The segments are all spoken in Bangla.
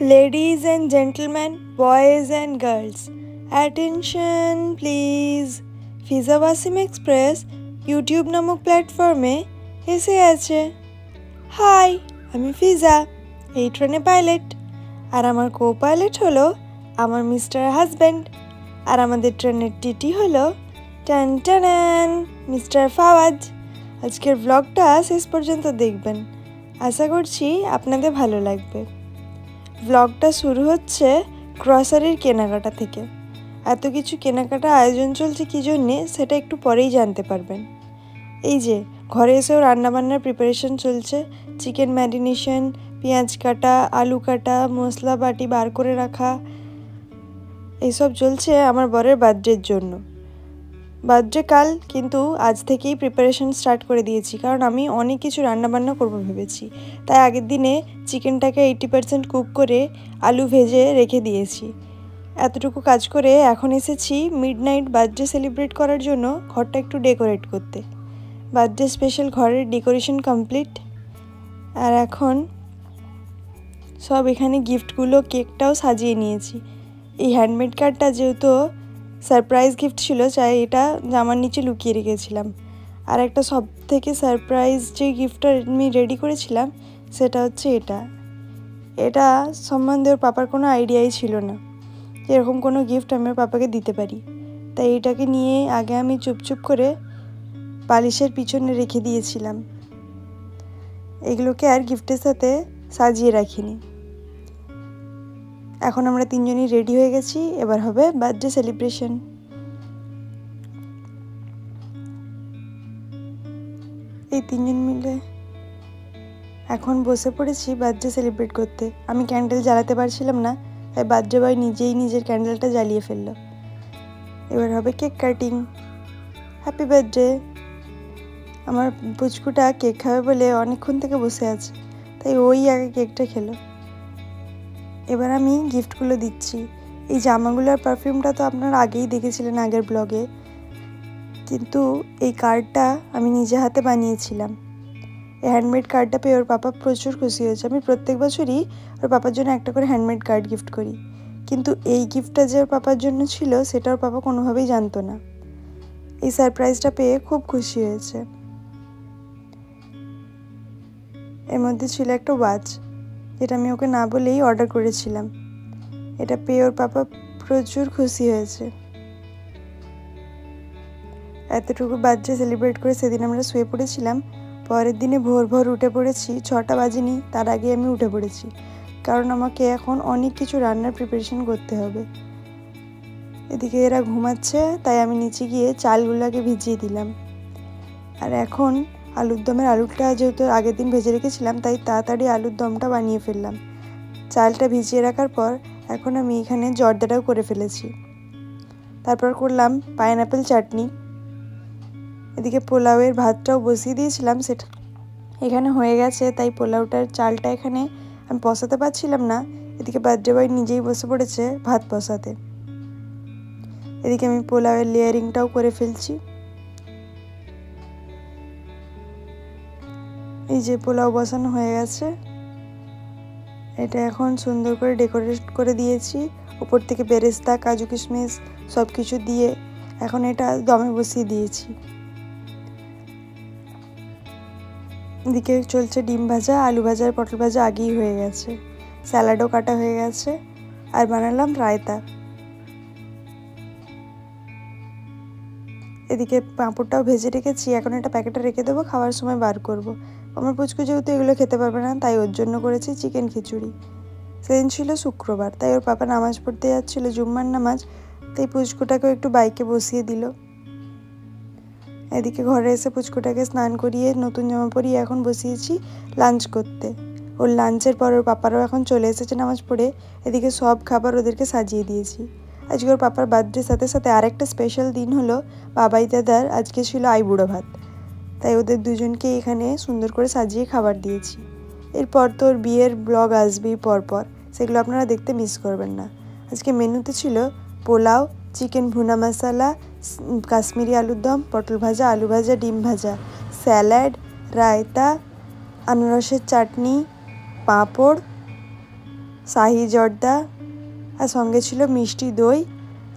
Ladies and gentlemen, boys and girls, attention please. ফিজা Wasim express YouTube নামক প্ল্যাটফর্মে এসে আছে। হাই, আমি ফিজা, এই ট্রেনে পাইলট। আর আমার কো পাইলট হলো আমার মিস্টার হাজব্যান্ড। আর আমাদের ট্রেনের টিটি হলো টান টানান মিস্টার ফাওয়াজ। আজকের ব্লগটা শেষ পর্যন্ত দেখবেন, আশা করছি আপনাদের ভালো লাগবে। ব্লগটা শুরু হচ্ছে গ্রসারির কেনাকাটা থেকে। এত কিছু কেনাকাটা আয়োজন চলছে কী জন্যে সেটা একটু পরেই জানতে পারবেন। এই যে ঘরে এসেও রান্নাবান্নার প্রিপারেশন চলছে, চিকেন ম্যারিনেশন, পেঁয়াজ কাটা, আলু কাটা, মশলা বাটি বার করে রাখা, এইসব চলছে আমার বরের বার্থডের জন্য। বার্থডে কাল, কিন্তু আজ থেকেই প্রিপারেশন স্টার্ট করে দিয়েছি, কারণ আমি অনেক কিছু রান্নাবান্না করবো ভেবেছি। তাই আগের দিনে চিকেনটাকে 80% কুক করে আলু ভেজে রেখে দিয়েছি। এতটুকু কাজ করে এখন এসেছি মিডনাইট বার্থডে সেলিব্রেট করার জন্য ঘরটা একটু ডেকোরেট করতে। বার্থডে স্পেশাল ঘরের ডেকোরেশন কমপ্লিট। আর এখন সব এখানে গিফটগুলো, কেকটাও সাজিয়ে নিয়েছি। এই হ্যান্ডমেড কার্ডটা যেহেতু সারপ্রাইজ গিফট ছিল, চাই এটা জামার নিচে লুকিয়ে রেখেছিলাম। আর একটা সব থেকে সারপ্রাইজ যে গিফটটা আমি রেডি করেছিলাম সেটা হচ্ছে এটা সম্বন্ধে ওর পাপার কোনো আইডিয়াই ছিল না যে এরকম কোনো গিফট আমি ওর পাপাকে দিতে পারি। তাই এটাকে নিয়ে আগে আমি চুপচুপ করে বালিশের পিছনে রেখে দিয়েছিলাম। এগুলোকে আর গিফটের সাথে সাজিয়ে রাখিনি। এখন আমরা তিনজনই রেডি হয়ে গেছি, এবার হবে বার্থডে সেলিব্রেশন। এই তিনজন মিলে এখন বসে পড়েছি বার্থডে সেলিব্রেট করতে। আমি ক্যান্ডেল জ্বালাতে পারছিলাম না, তাই বার্থডে বয় নিজেই নিজের ক্যান্ডেলটা জ্বালিয়ে ফেললো। এবার হবে কেক কাটিং। Happy birthday. আমার পুচকুটা কেক খাবে বলে অনেকক্ষণ থেকে বসে আছে, তাই ওই আগে কেকটা খেলো। এবার আমি গিফটগুলো দিচ্ছি। এই জামাগুলো আর পারফিউমটা তো আপনারা আগেই দেখেছিলেন আগের ব্লগে, কিন্তু এই কার্ডটা আমি নিজে হাতে বানিয়েছিলাম। এই হ্যান্ডমেড কার্ডটা পেয়ে ওর পাপা প্রচুর খুশি হয়েছে। আমি প্রত্যেক বছরই ওর পাপার জন্য একটা করে হ্যান্ডমেড কার্ড গিফট করি, কিন্তু এই গিফটটা যে ওর পাপার জন্য ছিল সেটা ওর পাপা কোনোভাবেই জানতো না। এই সারপ্রাইজটা পেয়ে খুব খুশি হয়েছে। এর মধ্যে ছিল একটা ওয়াচ, যেটা আমি ওকে না বলেই অর্ডার করেছিলাম। এটা পেয়ে ওর পাপা প্রচুর খুশি হয়েছে। এতটুকু বার্থডে সেলিব্রেট করে সেদিন আমরা শুয়ে পড়েছিলাম। পরের দিনে ভোর ভোর উঠে পড়েছি, 6টা বাজেনি তার আগে আমি উঠে পড়েছি, কারণ আমাকে এখন অনেক কিছু রান্নার প্রিপারেশন করতে হবে। এদিকে এরা ঘুমাচ্ছে, তাই আমি নিচে গিয়ে চালগুলোকে ভিজিয়ে দিলাম। আর এখন আলুর দমের আলুটা যেহেতু আগের দিন ভেজে রেখেছিলাম, তাই তাড়াতাড়ি আলুর দমটা বানিয়ে ফেললাম। চালটা ভিজিয়ে রাখার পর এখন আমি এখানে জর্দাটাও করে ফেলেছি। তারপর করলাম পাইনঅ্যাপেল চাটনি। এদিকে পোলাওয়ের ভাতটাও বসিয়ে দিয়েছিলাম, সেটা এখানে হয়ে গেছে। তাই পোলাওটার চালটা এখানে আমি বসাতে পারছিলাম না। এদিকে বার্থডে বয় নিজেই বসে পড়েছে ভাত বসাতে। এদিকে আমি পোলাওয়ের লেয়ারিংটাও করে ফেলছি। এই যে পোলাও বসানো হয়ে গেছে, এটা এখন সুন্দর করে ডেকোরেট করে দিয়েছি। উপর থেকে বেরেস্তা, কাজু কিশমিশ সব কিছু দিয়ে এখন এটা দমে বসিয়ে দিয়েছি। এদিকে চলছে ডিম ভাজা, আলু ভাজা আর পটল ভাজা আগেই হয়ে গেছে। স্যালাডও কাটা হয়ে গেছে। আর বানালাম রায়তা। এদিকে পাঁপড়টাও ভেজে রেখেছি, এখন এটা প্যাকেটে রেখে দেবো, খাওয়ার সময় বার করব। আমার পুচকু যেহেতু এগুলো খেতে পারবে না, তাই ওর জন্য করেছি চিকেন খিচুড়ি। সেদিন ছিল শুক্রবার, তাই ওর পাপা নামাজ পড়তে যাচ্ছিল, জুম্মার নামাজ, তাই পুচকুটাকেও একটু বাইকে বসিয়ে দিল। এদিকে ঘরে এসে পুচকুটাকে স্নান করিয়ে নতুন জামা পরিয়ে এখন বসিয়েছি লাঞ্চ করতে। ওর লাঞ্চের পর ওর পাপারাও এখন চলে এসেছে নামাজ পড়ে। এদিকে সব খাবার ওদেরকে সাজিয়ে দিয়েছি। আজকে ওর পাপার বার্থডের সাথে সাথে আরেকটা স্পেশাল দিন হলো বাবাই দাদার আজকে ছিল আইবুড়ো ভাত, তাই ওদের দুজনকে এখানে সুন্দর করে সাজিয়ে খাবার দিয়েছি। এরপর তো ওর বিয়ের ব্লগ আসবেই পরপর, সেগুলো আপনারা দেখতে মিস করবেন না। আজকে মেনুতে ছিল পোলাও, চিকেন ভুনা মশলা, কাশ্মীরি আলুর দম, পটল ভাজা, আলু ভাজা, ডিম ভাজা, স্যালাড, রায়তা, আনারসের চাটনি, পাঁপড়, শাহি জর্দা, আর সঙ্গে ছিল মিষ্টি দই,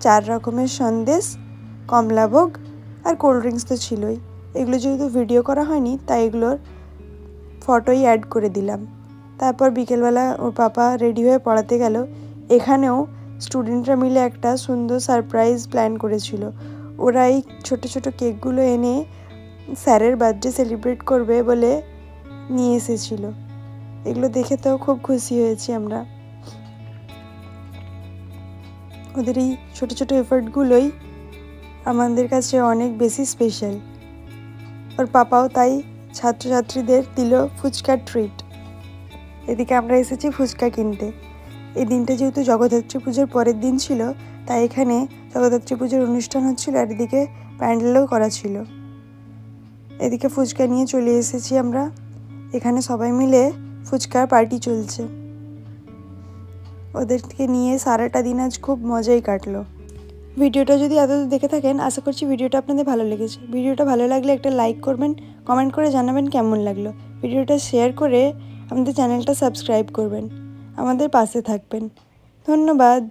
4 রকমের সন্দেশ, কমলাভোগ আর কোল্ড ড্রিঙ্কস তো ছিলই। এগুলো যেহেতু ভিডিও করা হয়নি তাই এগুলোর ফটোই অ্যাড করে দিলাম। তারপর বিকেলবেলা ওর পাপা রেডি হয়ে পড়াতে গেল। এখানেও স্টুডেন্টরা মিলে একটা সুন্দর সারপ্রাইজ প্ল্যান করেছিল। ওরা এই ছোটো ছোটো কেকগুলো এনে স্যারের বার্থডে সেলিব্রেট করবে বলে নিয়ে এসেছিল। এগুলো দেখে তো খুব খুশি হয়েছি আমরা। ওদের এই ছোটো ছোটো এফার্টগুলোই আমাদের কাছে অনেক বেশি স্পেশাল। ওর পাপাও তাই ছাত্রছাত্রীদের দিল ফুচকার ট্রিট। এদিকে আমরা এসেছি ফুচকা কিনতে। এই দিনটা যেহেতু জগদ্ধাত্রী পুজোর পরের দিন ছিল, তাই এখানে জগদ্ধাত্রী পুজোর অনুষ্ঠান হচ্ছিল আর এদিকে প্যান্ডেলও করা ছিল। এদিকে ফুচকা নিয়ে চলে এসেছি আমরা। এখানে সবাই মিলে ফুচকার পার্টি চলছে। ওদেরকে নিয়ে সারাটা দিন আজ খুব মজাই কাটলো। ভিডিওটা যদি এতদূর দেখে থাকেন, আশা করছি ভিডিওটা আপনাদের ভালো লেগেছে। ভিডিওটা ভালো লাগলে একটা লাইক করবেন, কমেন্ট করে জানাবেন কেমন লাগলো। ভিডিওটা শেয়ার করে আমাদের চ্যানেলটা সাবস্ক্রাইব করবেন, আমাদের পাশে থাকবেন। ধন্যবাদ।